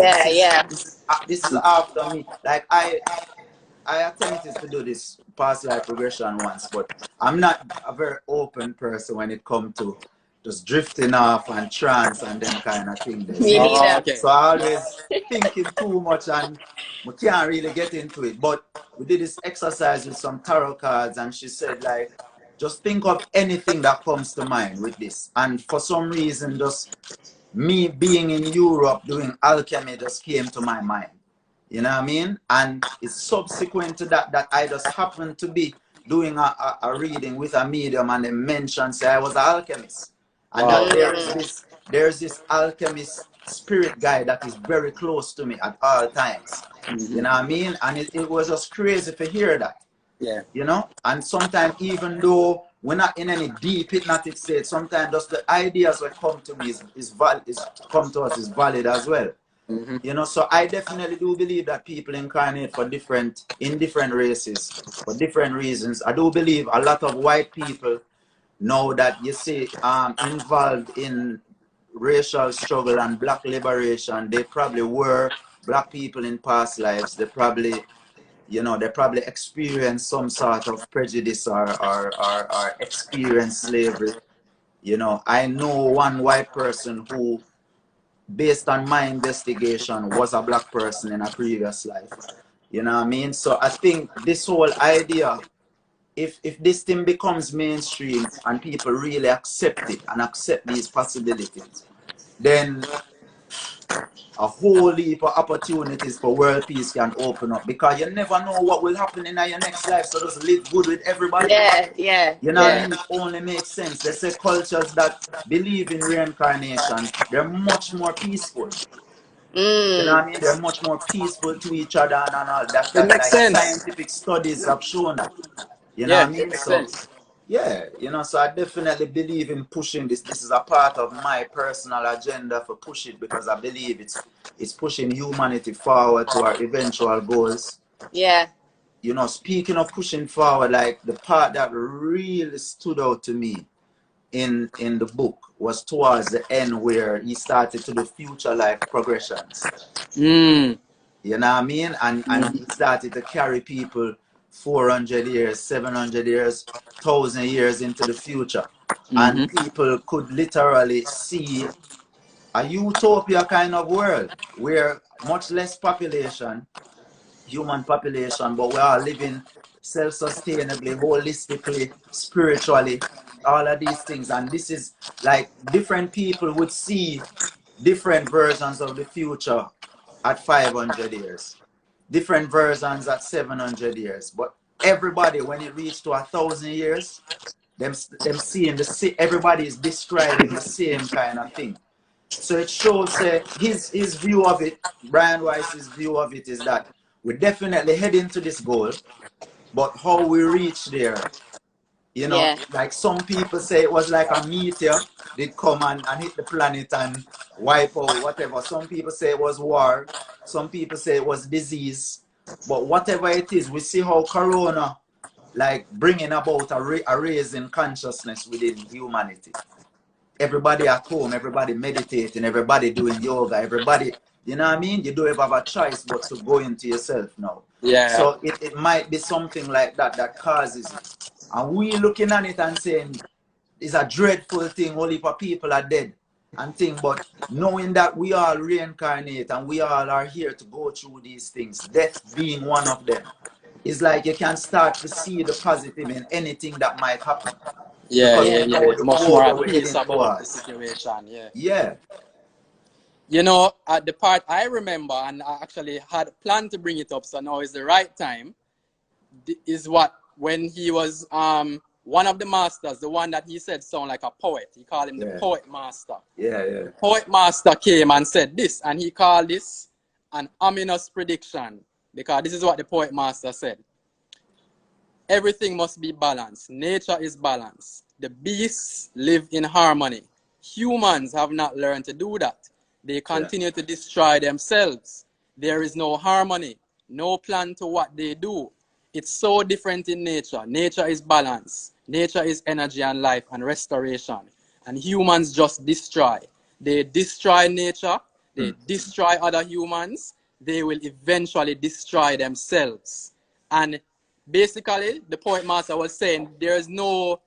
Speaker 3: this is after me. Like I attempted to do this past life regression once, but I'm not a very open person when it comes to just drifting off and trance and them kind of thing.
Speaker 2: Me neither.
Speaker 1: Okay.
Speaker 3: So I always thinking too much and we can't really get into it. But we did this exercise with some tarot cards and she said like, just think of anything that comes to mind with this. And for some reason, just me being in Europe doing alchemy just came to my mind. You know what I mean? And it's subsequent to that that I just happened to be doing a reading with a medium and they mentioned, say I was an alchemist. And that there's this alchemist spirit guy that is very close to me at all times. You know what I mean? And it was just crazy to hear that.
Speaker 1: Yeah.
Speaker 3: You know? And sometimes even though we're not in any deep hypnotic state, sometimes just the ideas that come to me is valid as well. You know, so I definitely do believe that people incarnate in different races for different reasons. I do believe a lot of white people know that, you see, involved in racial struggle and black liberation. They probably were black people in past lives. They probably, you know, they probably experienced some sort of prejudice or experienced slavery. You know, I know one white person who, based on my investigation, was a black person in a previous life. You know what I mean? So I think this whole idea, if this thing becomes mainstream and people really accept it and accept these possibilities, then a whole heap of opportunities for world peace can open up because you never know what will happen in your next life. So just live good with everybody. You know what I mean? It only makes sense. They say cultures that believe in reincarnation, they're much more peaceful. You know what I mean? They're much more peaceful to each other and all that.
Speaker 1: It makes sense.
Speaker 3: Scientific studies have shown that. You know what I mean?
Speaker 1: It makes sense.
Speaker 3: Yeah, you know, so I definitely believe in pushing this. This is a part of my personal agenda for push it because I believe it's pushing humanity forward to our eventual goals.
Speaker 2: Yeah.
Speaker 3: You know, speaking of pushing forward, like the part that really stood out to me in the book was towards the end where he started to do future life progressions. You know what I mean? And he started to carry people 400 years, 700 years, 1,000 years into the future. And people could literally see a utopia kind of world where much less population, human population, but we are living self-sustainably, holistically, spiritually, all of these things. And this is like different people would see different versions of the future at 500 years, different versions at 700 years. But everybody, when it reaches to 1,000 years, them seeing everybody is describing the same kind of thing. So it shows his view of it, Brian Weiss's view of it, is that we're definitely heading to this goal, but how we reach there, you know, like some people say it was like a meteor did come and hit the planet and wipe out whatever. Some people say it was war. Some people say it was disease. But whatever it is, we see how Corona, like, bringing about a raise in consciousness within humanity. Everybody at home, everybody meditating, everybody doing yoga, everybody, you know what I mean? You don't have a choice but to go into yourself now.
Speaker 1: Yeah.
Speaker 3: So it might be something like that that causes it. And we looking at it and saying, it's a dreadful thing, only for people are dead and thing, but knowing that we all reincarnate and we all are here to go through these things, death being one of them, it's like you can start to see the positive in anything that might happen.
Speaker 1: Yeah, it's much more at peace about the situation.
Speaker 3: Yeah.
Speaker 1: You know, at the part I remember, and I actually had planned to bring it up, so now is the right time, is what, when he was one of the masters, the one that he said sound like a poet, he called him the poet master.
Speaker 3: The
Speaker 1: poet master came and said this, and he called this an ominous prediction, because this is what the poet master said. Everything must be balanced. Nature is balanced. The beasts live in harmony. Humans have not learned to do that. They continue to destroy themselves. There is no harmony, no plan to what they do. It's so different in nature. Nature is balance. Nature is energy and life and restoration. And humans just destroy. They destroy nature. They destroy other humans. They will eventually destroy themselves. And basically, the poet master was saying there's no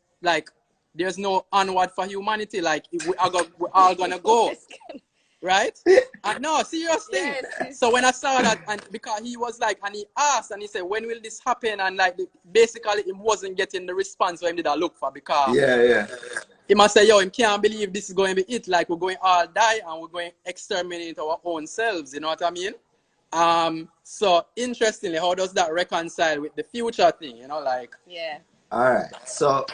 Speaker 1: onward for humanity. Like, we're all gonna go. Right? And no, serious thing. So when I saw that, and because he was like, and he asked, and he said, when will this happen? And like, basically, he wasn't getting the response for him did I look for, because he must say, yo, he can't believe this is going to be it. Like, we're going all die and we're going to exterminate our own selves. You know what I mean? So interestingly, how does that reconcile with the future thing? You know, like.
Speaker 2: Yeah.
Speaker 3: All right. So,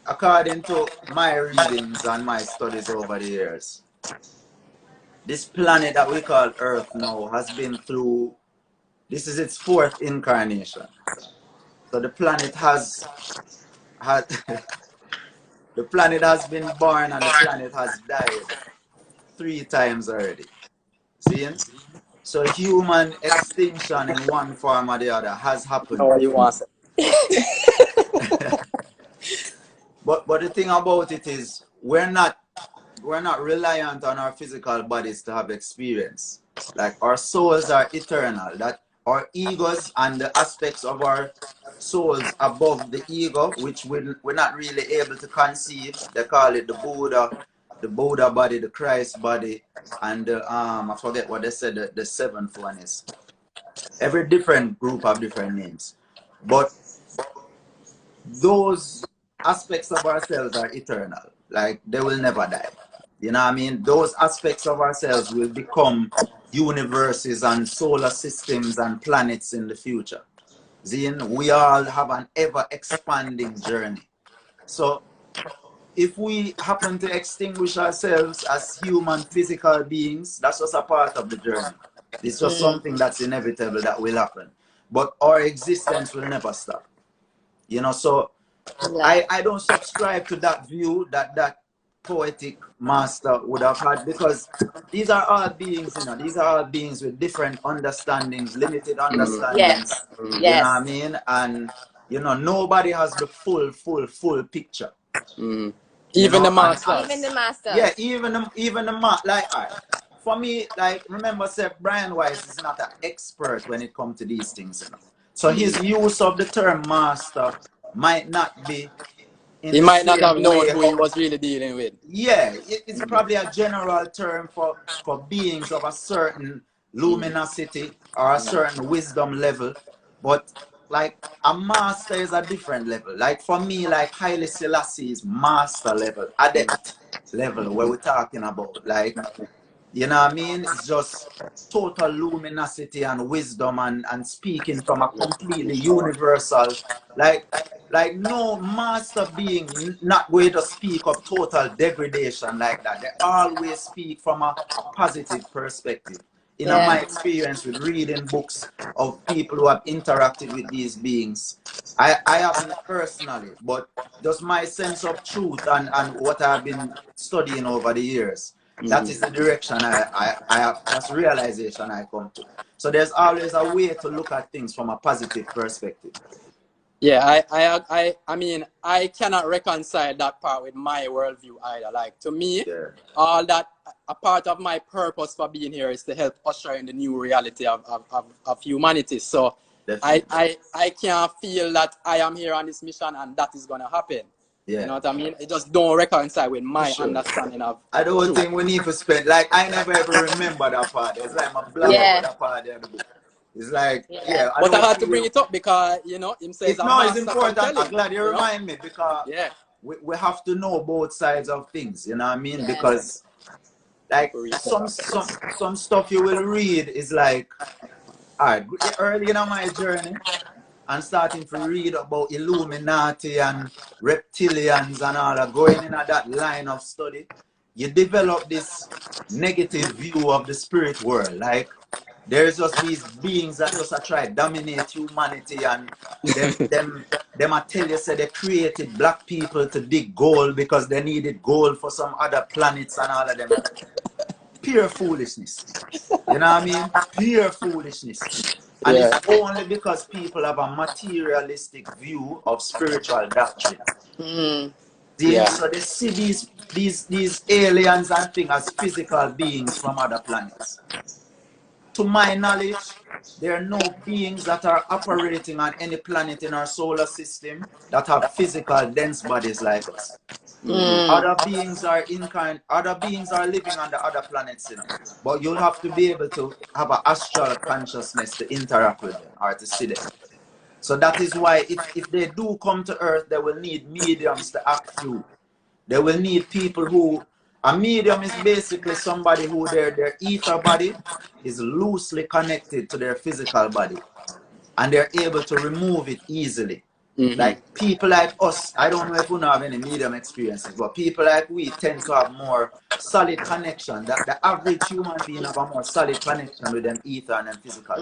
Speaker 3: according to my readings and my studies over the years, this planet that we call Earth now has been through, this is its 4th incarnation. So the planet has the planet has been born and the planet has died 3 times already. See? So human extinction in one form or the other has happened.
Speaker 1: Oh, you want
Speaker 3: it. But the thing about it is we're not reliant on our physical bodies to have experience. Like, our souls are eternal. That our egos and the aspects of our souls above the ego, which we're not really able to conceive. They call it the Buddha body, the Christ body, and I forget what they said the 7th one is. Every different group have different names. But those aspects of ourselves are eternal. Like, they will never die. You know what I mean? Those aspects of ourselves will become universes and solar systems and planets in the future. Then we all have an ever-expanding journey. So if we happen to extinguish ourselves as human physical beings, that's just a part of the journey. It's just something that's inevitable that will happen. But our existence will never stop. You know, so I don't subscribe to that view that poetic master would have had, because these are all beings, you know, these are all beings with different understandings, limited understandings. You know what I mean? And, you know, nobody has the full picture.
Speaker 1: Even the master.
Speaker 2: Even the master.
Speaker 3: Yeah, even the like, all right, for me, like, remember, Seth, Brian Weiss is not an expert when it comes to these things, you know. So his use of the term master might not be in
Speaker 1: He
Speaker 3: the
Speaker 1: might not
Speaker 3: same
Speaker 1: have known
Speaker 3: way
Speaker 1: who he
Speaker 3: how,
Speaker 1: was really dealing with.
Speaker 3: yeah, it's probably a general term for beings of a certain luminosity or a certain wisdom level, but like a master is a different level. Like for me, like Haile Selassie is master level, adept level, where we're talking about. Like, you know what I mean? It's just total luminosity and wisdom and speaking from a completely universal, like no master being not going to speak of total degradation like that. They always speak from a positive perspective. In my experience with reading books of people who have interacted with these beings, I haven't personally, but just my sense of truth and what I've been studying over the years. That is the direction I have, that's the realization I come to. So there's always a way to look at things from a positive perspective.
Speaker 1: Yeah, I mean, I cannot reconcile that part with my worldview either. Like, to me, all that, a part of my purpose for being here is to help usher in the new reality of humanity. So I can't feel that I am here on this mission and that is going to happen. You know what I mean? It just don't reconcile with my understanding of
Speaker 3: I don't
Speaker 1: truth.
Speaker 3: think we need to spend, like, I never ever remember that part. It's like my blog about that part of the book. It's like,
Speaker 1: but I had to bring it up because, you know, him says
Speaker 3: it's important. I'm glad you remind me, because we have to know both sides of things, you know what I mean? Because like some stuff you will read is like, all right, early in my journey and starting to read about Illuminati and reptilians and all that, going in that line of study, you develop this negative view of the spirit world. Like, there's just these beings that just try to dominate humanity, and them I tell you, say they created black people to dig gold because they needed gold for some other planets and all of them. Pure foolishness. You know what I mean? Pure foolishness. And it's only because people have a materialistic view of spiritual doctrine. So they see these aliens and things as physical beings from other planets. To my knowledge, there are no beings that are operating on any planet in our solar system that have physical, dense bodies like us. Other beings are other beings are living on the other planets, you know. But you'll have to be able to have an astral consciousness to interact with them or to see them. So that is why if they do come to Earth, they will need mediums to act through. They will need people who, a medium is basically somebody who their ether body is loosely connected to their physical body, and they're able to remove it easily. Like people like us, I don't know if we have any medium experiences, but people like we tend to have more solid connection. That the average human being have a more solid connection with them ether and them physical.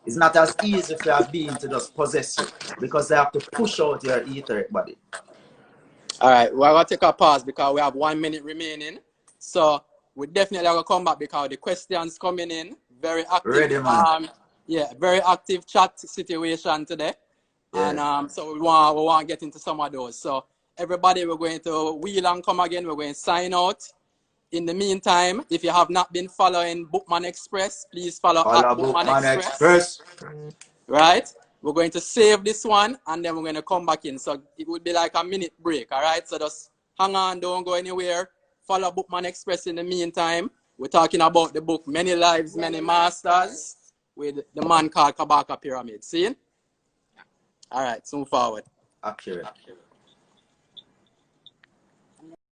Speaker 3: It's not as easy for a being to just possess you, because they have to push out your etheric body.
Speaker 1: All right, we're going to take a pause because we have 1 minute remaining. So we definitely going to come back because the questions coming in. Very active.
Speaker 3: Ready, man.
Speaker 1: Very active chat situation today. And so we want to get into some of those. So everybody, we're going to wheel and come again. We're going to sign out. In the meantime, if you have not been following Bookman Express, please follow at Bookman Express. Right? We're going to save this one and then we're going to come back in. So it would be like a minute break. All right? So just hang on. Don't go anywhere. Follow Bookman Express in the meantime. We're talking about the book Many Lives, Many Masters with the man called Kabaka Pyramid. See? All right. So move forward.
Speaker 3: Accurate.